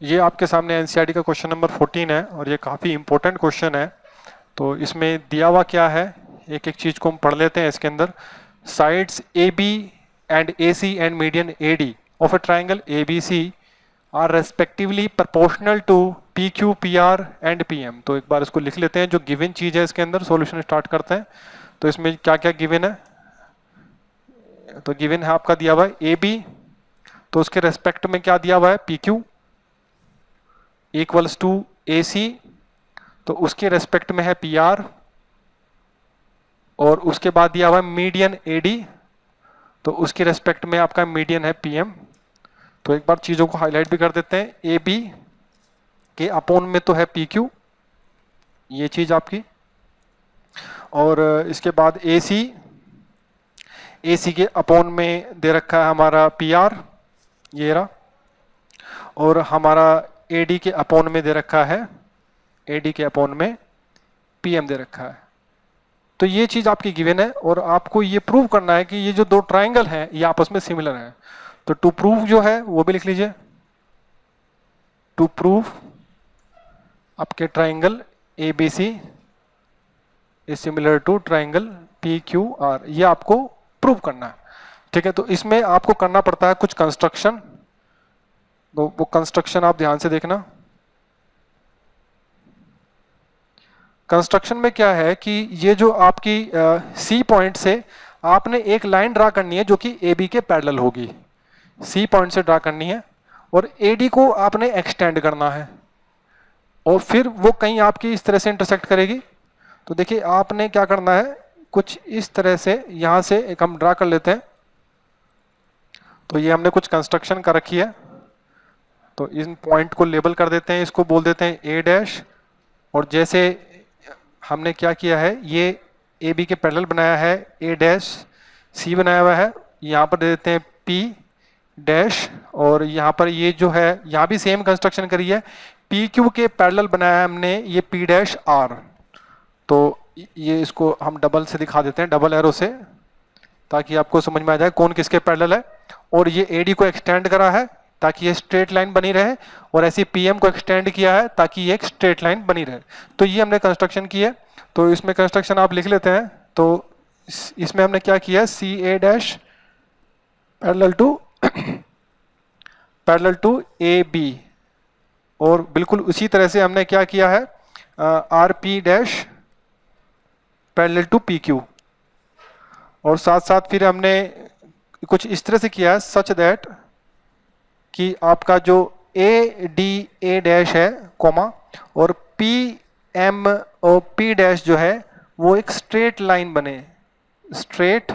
ये आपके सामने एनसीईआरटी का क्वेश्चन नंबर 14 है और ये काफ़ी इंपॉर्टेंट क्वेश्चन है। तो इसमें दिया हुआ क्या है, एक एक चीज को हम पढ़ लेते हैं। इसके अंदर sides A B and A C and median A D of a triangle A B C are respectively proportional to P Q P R and P M. तो एक बार इसको लिख लेते हैं, जो गिवन चीज है इसके अंदर। सॉल्यूशन स्टार्ट करते हैं। तो इसमें क्या क्या गिवन है, तो गिवन है आपका दिया हुआ है ए बी, तो उसके रेस्पेक्ट में क्या दिया हुआ है, पी क्यू इक्वल्स टू ए सी, तो उसके रेस्पेक्ट में है पी आर, और उसके बाद दिया हुआ है मीडियन ए डी, तो उसके रेस्पेक्ट में आपका मीडियन है पी एम। तो एक बार चीजों को हाईलाइट भी कर देते हैं। ए बी के अपोन में तो है पी क्यू, ये चीज आपकी, और इसके बाद ए सी के अपोन में दे रखा है हमारा पी आर, ये रहा, और हमारा ए डी के अपोन में दे रखा है, ए डी के अपोन में पी एम दे रखा है। तो ये चीज आपकी गिवन है और आपको ये प्रूव करना है कि ये जो दो ट्राइंगल हैं ये आपस में सिमिलर हैं। तो टू प्रूव जो है वो भी लिख लीजिए, टू प्रूव आपके triangle A B C is similar to triangle P Q R, ये आपको प्रूव करना है। ठीक है, तो इसमें आपको करना पड़ता है कुछ कंस्ट्रक्शन, तो वो कंस्ट्रक्शन आप ध्यान से देखना। कंस्ट्रक्शन में क्या है कि ये जो आपकी सी पॉइंट से आपने एक लाइन ड्रा करनी है जो कि ए बी के पैरेलल होगी, सी पॉइंट से ड्रा करनी है, और ए डी को आपने एक्सटेंड करना है, और फिर वो कहीं आपकी इस तरह से इंटरसेक्ट करेगी। तो देखिए आपने क्या करना है, कुछ इस तरह से यहां से एक हम ड्रा कर लेते हैं। तो ये हमने कुछ कंस्ट्रक्शन कर रखी है, तो इन पॉइंट को लेबल कर देते हैं, इसको बोल देते हैं ए डैश, और जैसे हमने क्या किया है, ये ए बी के पैरेलल बनाया है, ए डैश सी बनाया हुआ है, यहाँ पर दे देते हैं पी डैश, और यहाँ पर ये जो है यहाँ भी सेम कंस्ट्रक्शन करी है, पी क्यू के पैरेलल बनाया है हमने ये पी डैश आर। तो ये इसको हम डबल से दिखा देते हैं, डबल एरो से, ताकि आपको समझ में आ जाए कौन किसके पैरेलल है। और ये ए डी को एक्सटेंड करा है ताकि ये स्ट्रेट लाइन बनी रहे, और ऐसे पीएम को एक्सटेंड किया है ताकि ये एक स्ट्रेट लाइन बनी रहे। तो ये हमने कंस्ट्रक्शन की है, तो इसमें कंस्ट्रक्शन आप लिख लेते हैं। तो इसमें हमने क्या किया है, C A dash parallel to A B, और बिल्कुल उसी तरह से हमने क्या किया है, R P dash parallel to P Q, और साथ साथ फिर हमने कुछ इस तरह से किया है सच दैट कि आपका जो ए डी ए डैश है कॉमा, और पी एम और पी डैश जो है वो एक स्ट्रेट लाइन बने, स्ट्रेट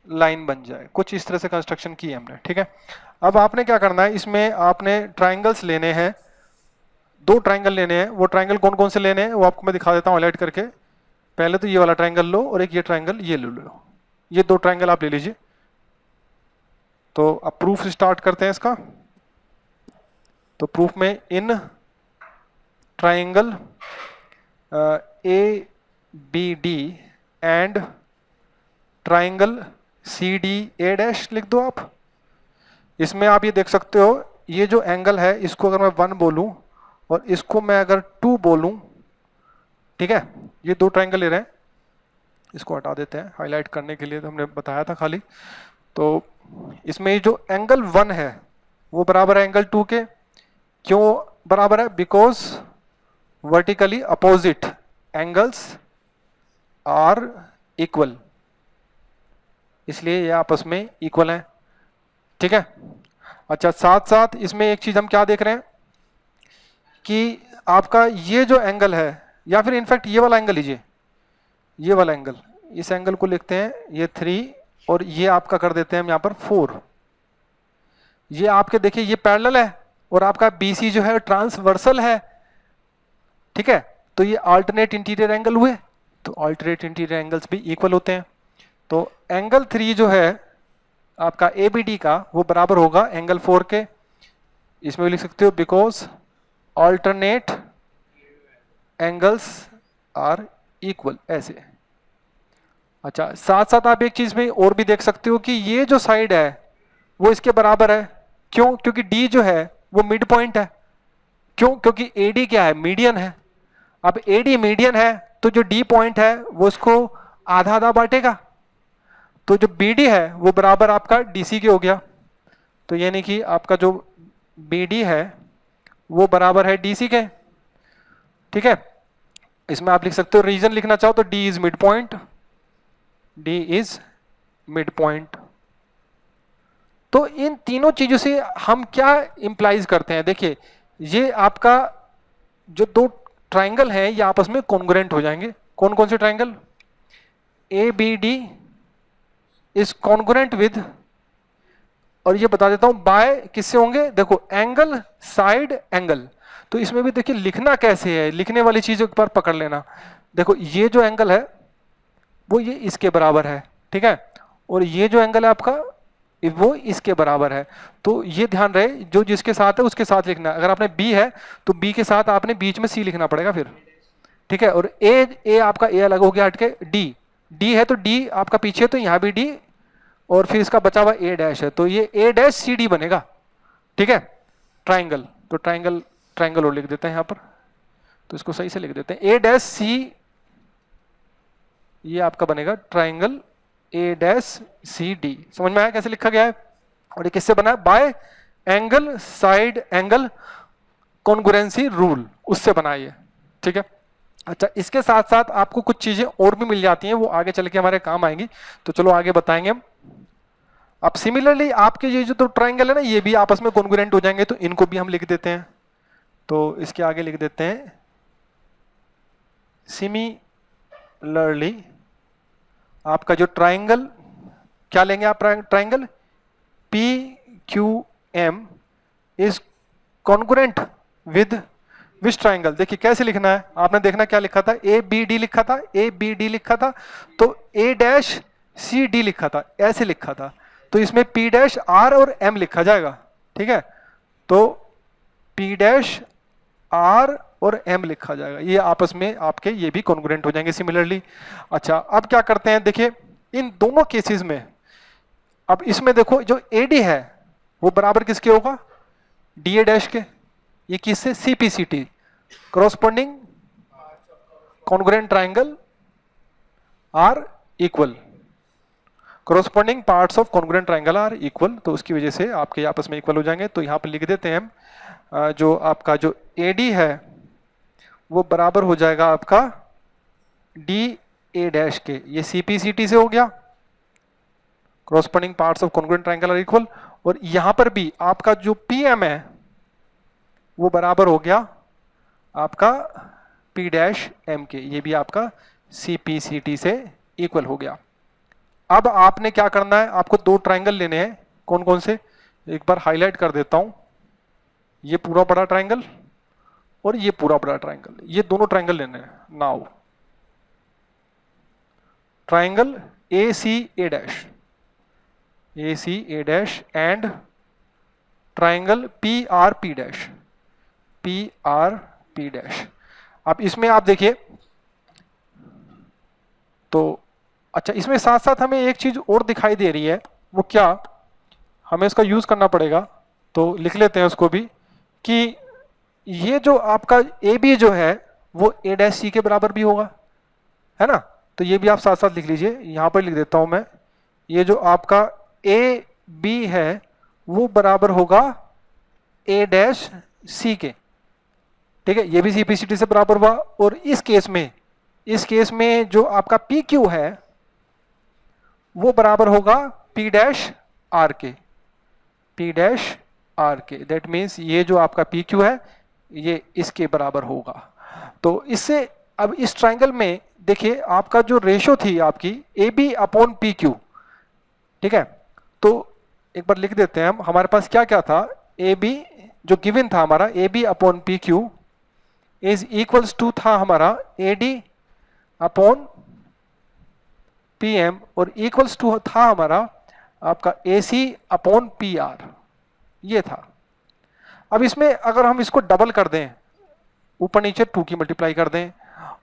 लाइन बन जाए। कुछ इस तरह से कंस्ट्रक्शन की है हमने। ठीक है, अब आपने क्या करना है, इसमें आपने ट्राइंगल्स लेने हैं, दो ट्राइंगल लेने हैं। वो ट्राइंगल कौन कौन से लेने हैं वो आपको मैं दिखा देता हूँ हाईलाइट करके। पहले तो ये वाला ट्राइंगल लो, और एक ये ट्राइंगल ये ले लो, ये दो ट्राइंगल आप ले लीजिए। तो अब प्रूफ स्टार्ट करते हैं इसका। तो प्रूफ में इन triangle A B D and triangle C D A dash लिख दो आप। इसमें आप ये देख सकते हो, ये जो एंगल है इसको अगर मैं 1 बोलूं और इसको मैं अगर 2 बोलूं, ठीक है, ये दो ट्राइंगल ले रहे हैं, इसको हटा देते हैं हाईलाइट करने के लिए, तो हमने बताया था खाली। तो इसमें जो एंगल 1 है वो बराबर है एंगल 2 के। क्यों बराबर है, because vertically opposite angles are equal, इसलिए ये आपस में इक्वल है। ठीक है, अच्छा, साथ साथ इसमें एक चीज हम क्या देख रहे हैं कि आपका ये जो एंगल है, या फिर इनफैक्ट ये वाला एंगल लीजिए, ये वाला एंगल, इस एंगल को लिखते हैं ये 3, और ये आपका कर देते हैं हम यहाँ पर 4। ये आपके देखिए ये पैरेलल है, और आपका BC जो है ट्रांसवर्सल है। ठीक है, तो ये अल्टरनेट इंटीरियर एंगल हुए, तो अल्टरनेट इंटीरियर एंगल्स भी इक्वल होते हैं। तो एंगल 3 जो है आपका ABD का वो बराबर होगा एंगल 4 के। इसमें भी लिख सकते हो because alternate angles are equal, ऐसे। अच्छा, साथ साथ आप एक चीज में और भी देख सकते हो कि ये जो साइड है वो इसके बराबर है। क्यों, क्योंकि D जो है वो मिड पॉइंट है। क्यों? क्योंकि AD क्या है? मीडियन है। अब AD मीडियन है तो जो D पॉइंट है वो इसको आधा आधा बांटेगा, तो जो BD है वो बराबर आपका DC के हो गया। तो यानी कि आपका जो BD है वो बराबर है DC के। ठीक है, इसमें आप लिख सकते हो, रीजन लिखना चाहो तो D is mid point, D is mid point. तो इन तीनों चीजों से हम क्या इंप्लाइज करते हैं? देखिए, ये आपका जो दो ट्राइंगल है ये आपस में कॉन्ग्रुएंट हो जाएंगे। कौन कौन से triangle? ABD is congruent with, और ये बता देता हूं बाय किससे होंगे, देखो एंगल साइड एंगल। तो इसमें भी देखिए लिखना कैसे है, लिखने वाली चीजों पर पकड़ लेना। देखो ये जो एंगल है वो ये इसके बराबर है, ठीक है, और ये जो एंगल है आपका वो इसके बराबर है। तो ये ध्यान रहे जो जिसके साथ है उसके साथ लिखना। अगर आपने B है तो B के साथ आपने बीच में C लिखना पड़ेगा फिर, ठीक है। और A आपका A अलग हो गया हट के, D है तो D आपका पीछे, तो यहाँ भी D, और फिर इसका बचा हुआ A डैश है, तो ये A डैश CD बनेगा, ठीक है, ट्राइंगल। तो ट्राइंगल और लिख देते हैं यहाँ पर, तो इसको सही से लिख देते हैं, A डैश C, ये आपका बनेगा ट्राइंगल A डैश CD। समझ में आया कैसे लिखा गया है? और ये किससे बना है? Bye angle side angle congruency rule, उससे बना है ये, ठीक है। अच्छा, इसके साथ साथ आपको कुछ चीजें और भी मिल जाती हैं, वो आगे चल के हमारे काम आएंगी, तो चलो आगे बताएंगे हम। अब सिमिलरली आपके ये जो तो ट्राइंगल है ना, ये भी आपस में कॉन्ग्रुएंट हो जाएंगे, तो इनको भी हम लिख देते हैं। तो इसके आगे लिख देते हैं सिमिलरली आपका जो ट्राइंगल, क्या लेंगे आप triangle PQM is congruent with which triangle. देखिए कैसे लिखना है, आपने देखना क्या लिखा था, ABD लिखा था, ABD लिखा था, तो A डैश CD लिखा था, ऐसे लिखा था, तो इसमें P डैश R और M लिखा जाएगा, ठीक है। तो P डैश R और M लिखा जाएगा, ये आपस में आपके ये भी कॉन्ग्रुएंट हो जाएंगे सिमिलरली। अच्छा, अब क्या करते हैं, देखिए इन दोनों केसेस में, अब इसमें देखो जो AD है वो बराबर किसके होगा? DA डैश के। ये किससे? CPCT, corresponding congruent triangle are equal, corresponding parts of congruent triangle are equal, तो उसकी वजह से आपके आपस में इक्वल हो जाएंगे। तो यहाँ पर लिख देते हैं हम, जो आपका जो AD है वो बराबर हो जाएगा आपका DA डैश के, ये CPCT से हो गया, corresponding parts of congruent triangle are equal। और यहां पर भी आपका जो PM है वो बराबर हो गया आपका P डैश M के, ये भी आपका CPCT से इक्वल हो गया। अब आपने क्या करना है, आपको दो ट्राइंगल लेने हैं, कौन कौन से, एक बार हाईलाइट कर देता हूं, ये पूरा बड़ा ट्राइंगल और ये पूरा बड़ा ट्राइंगल, ये दोनों ट्राइंगल लेने हैं। Now triangle ACA dash, ACA dash and triangle PRP dash, PRP dash. अब इसमें आप देखिए तो अच्छा, इसमें साथ साथ हमें एक चीज और दिखाई दे रही है, वो क्या, हमें इसका यूज करना पड़ेगा, तो लिख लेते हैं उसको भी, कि ये जो आपका AB जो है वो A डैश C के बराबर भी होगा, है ना। तो ये भी आप साथ साथ लिख लीजिए, यहां पर लिख देता हूं मैं, ये जो आपका AB है वो बराबर होगा A डैश C के, ठीक है, ये भी CPCT से बराबर हुआ। और इस केस में जो आपका PQ है वो बराबर होगा P डैश R के, P डैश R के, दैट मीन्स ये जो आपका PQ है ये इसके बराबर होगा। तो इससे अब इस ट्राइंगल में देखिए आपका जो रेशो थी आपकी AB अपॉन PQ, ठीक है, तो एक बार लिख देते हैं हम, हमारे पास क्या क्या था, AB जो गिवन था हमारा AB upon PQ is equals to था हमारा AD अपॉन PM, और इक्वल्स टू था हमारा आपका AC अपॉन PR, ये था। अब इसमें अगर हम इसको डबल कर दें, ऊपर नीचे 2 की मल्टीप्लाई कर दें,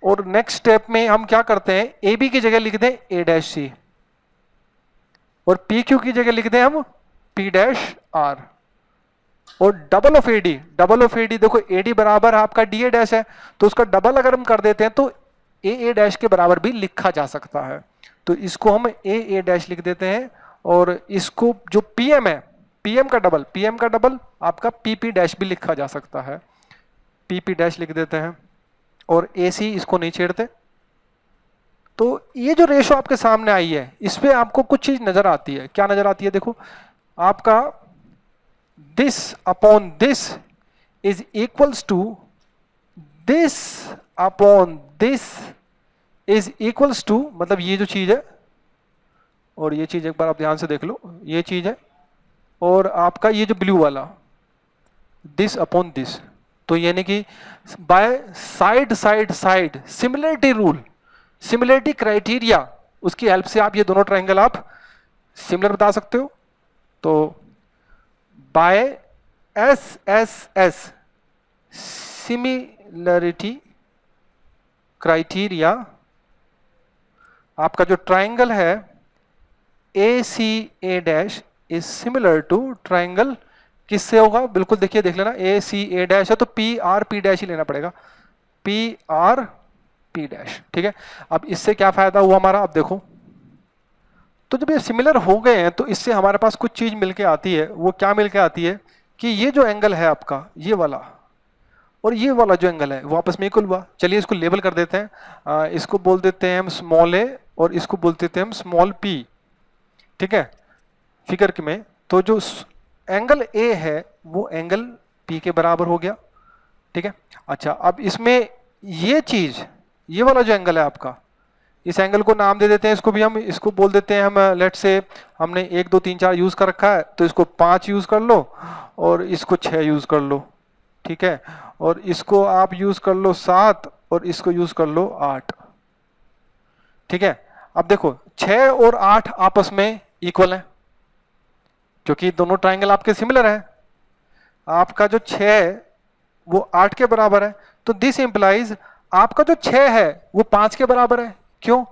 और नेक्स्ट स्टेप में हम क्या करते हैं, AB की जगह लिख दें A डैश C, और PQ की जगह लिख दें हम P डैश R, और double of AD, double of AD देखो एडी बराबर आपका डी ए डैश है, तो उसका डबल अगर हम कर देते हैं तो ए डैश के बराबर भी लिखा जा सकता है। तो इसको हम ए डैश लिख देते हैं, और इसको जो पीएम है, पीएम का डबल आपका पीपी डैश भी लिखा जा सकता है, पीपी डैश लिख देते हैं, और एसी इसको नहीं छेड़ते। तो ये जो रेशो आपके सामने आई है, इस पे आपको कुछ चीज नजर आती है। क्या नजर आती है? देखो आपका this upon this is equals to this upon this is equals to, मतलब ये जो चीज है और ये चीज एक बार आप ध्यान से देख लो, ये चीज है और आपका ये जो ब्लू वाला दिस अपॉन दिस, तो यानी कि by side side side similarity rule, similarity criteria, उसकी हेल्प से आप ये दोनों ट्रायंगल आप सिमिलर बता सकते हो। तो by S S S similarity criteria, आपका जो ट्रायंगल है A C A dash is similar to triangle किससे होगा? बिल्कुल देखिए, देख लेना, ए सी ए डैश है तो पी आर पी डैश ही लेना पड़ेगा, पी आर पी डैश। ठीक है, अब इससे क्या फायदा हुआ हमारा? अब देखो, तो जब ये सिमिलर हो गए हैं तो इससे हमारे पास कुछ चीज मिलके आती है। वो क्या मिलके आती है कि ये जो एंगल है आपका, ये वाला और ये वाला जो एंगल है वो आपस में इक्वल हुआ। चलिए इसको लेबल कर देते हैं, इसको बोल देते हैं हम स्मॉल ए और इसको बोल देते हैं हम स्मॉल पी। ठीक है, फिगर में तो जो एंगल ए है वो एंगल पी के बराबर हो गया। ठीक है, अच्छा अब इसमें ये चीज, ये वाला जो एंगल है आपका, इस एंगल को नाम दे देते हैं, इसको भी हम, इसको बोल देते हैं हम, लेट से हमने 1 2 3 4 यूज कर रखा है तो इसको 5 यूज कर लो और इसको 6 यूज कर लो। ठीक है, और इसको आप यूज कर लो 7 और इसको यूज कर लो 8। ठीक है, अब देखो 6 और 8 आपस में इक्वल है क्योंकि दोनों ट्रायंगल आपके सिमिलर है। आपका जो 6 वो 8 के बराबर है, तो दिस इंप्लाइज आपका जो 6 है वो 5 के बराबर है। क्यों?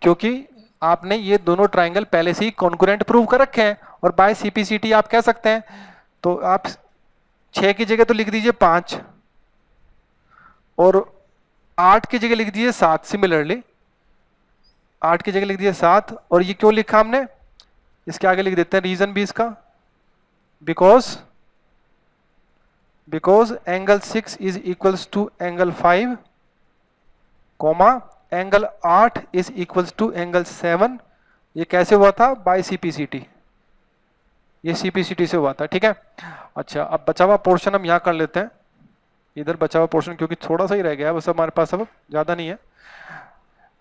क्योंकि आपने ये दोनों ट्रायंगल पहले से ही कॉन्करेंट प्रूव कर रखे हैं और बाय सीपीसीटी आप कह सकते हैं। तो आप 6 की जगह तो लिख दीजिए 5 और 8 की जगह लिख दीजिए 7। सिमिलरली 8 की जगह लिख दीजिए 7, और ये क्यों लिखा हमने? इसके आगे लिख देते हैं रीजन भी इसका, because angle 6 is equals to angle 5, comma angle 8 is equals to angle 7। ये कैसे हुआ था? बाय सीपीसीटी, ये सीपीसीटी से हुआ था। ठीक है, अच्छा अब बचा हुआ पोर्शन हम यहाँ कर लेते हैं, इधर बचा हुआ पोर्शन क्योंकि थोड़ा सा ही रह गया है, बस हमारे पास अब ज्यादा नहीं है।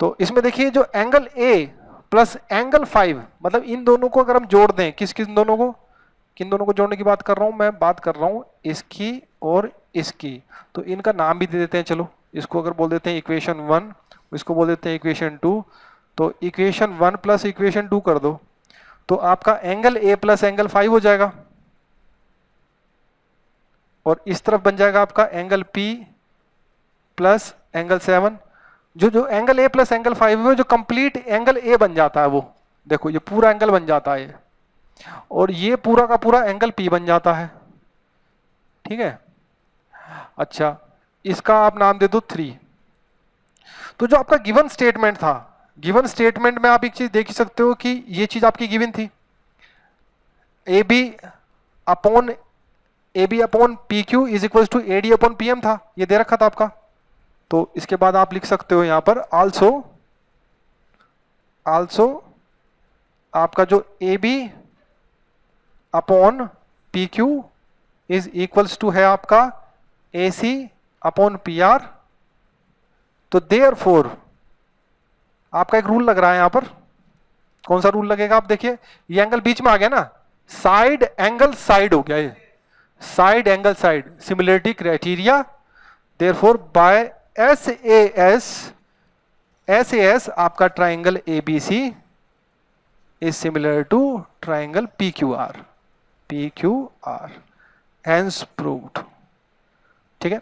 तो इसमें देखिए जो एंगल ए प्लस एंगल 5, मतलब इन दोनों को अगर हम जोड़ दें, किन दोनों को, किन दोनों को जोड़ने की बात कर रहा हूं मैं? बात कर रहा हूं इसकी और इसकी। तो इनका नाम भी दे देते हैं, चलो इसको अगर बोल देते हैं इक्वेशन 1, इसको बोल देते हैं इक्वेशन 2। तो इक्वेशन 1 प्लस इक्वेशन 2 कर दो तो आपका एंगल ए प्लस एंगल 5 हो जाएगा, और इस तरफ बन जाएगा आपका एंगल पी प्लस एंगल 7। जो एंगल ए प्लस एंगल 5 है, जो कंप्लीट एंगल ए बन जाता है, वो देखो ये पूरा एंगल बन जाता है, और ये पूरा का पूरा एंगल पी बन जाता है। ठीक है, अच्छा इसका आप नाम दे दो 3। तो जो आपका गिवन स्टेटमेंट था, गिवन स्टेटमेंट में आप एक चीज देख सकते हो कि ये चीज आपकी गिवन थी, A B upon P Q is equal to A D upon P M था, ये दे रखा था आपका। तो इसके बाद आप लिख सकते हो यहां पर आल्सो आपका जो A B upon P Q is equals to है आपका A C upon P R. तो देयरफॉर आपका एक रूल लग रहा है यहां पर, कौन सा रूल लगेगा? आप देखिए ये एंगल बीच में आ गया ना, साइड एंगल साइड हो गया, ये side angle side, similarity criteria. Therefore by SAS आपका triangle ABC is similar to triangle PQR, hence proved. ठीक है।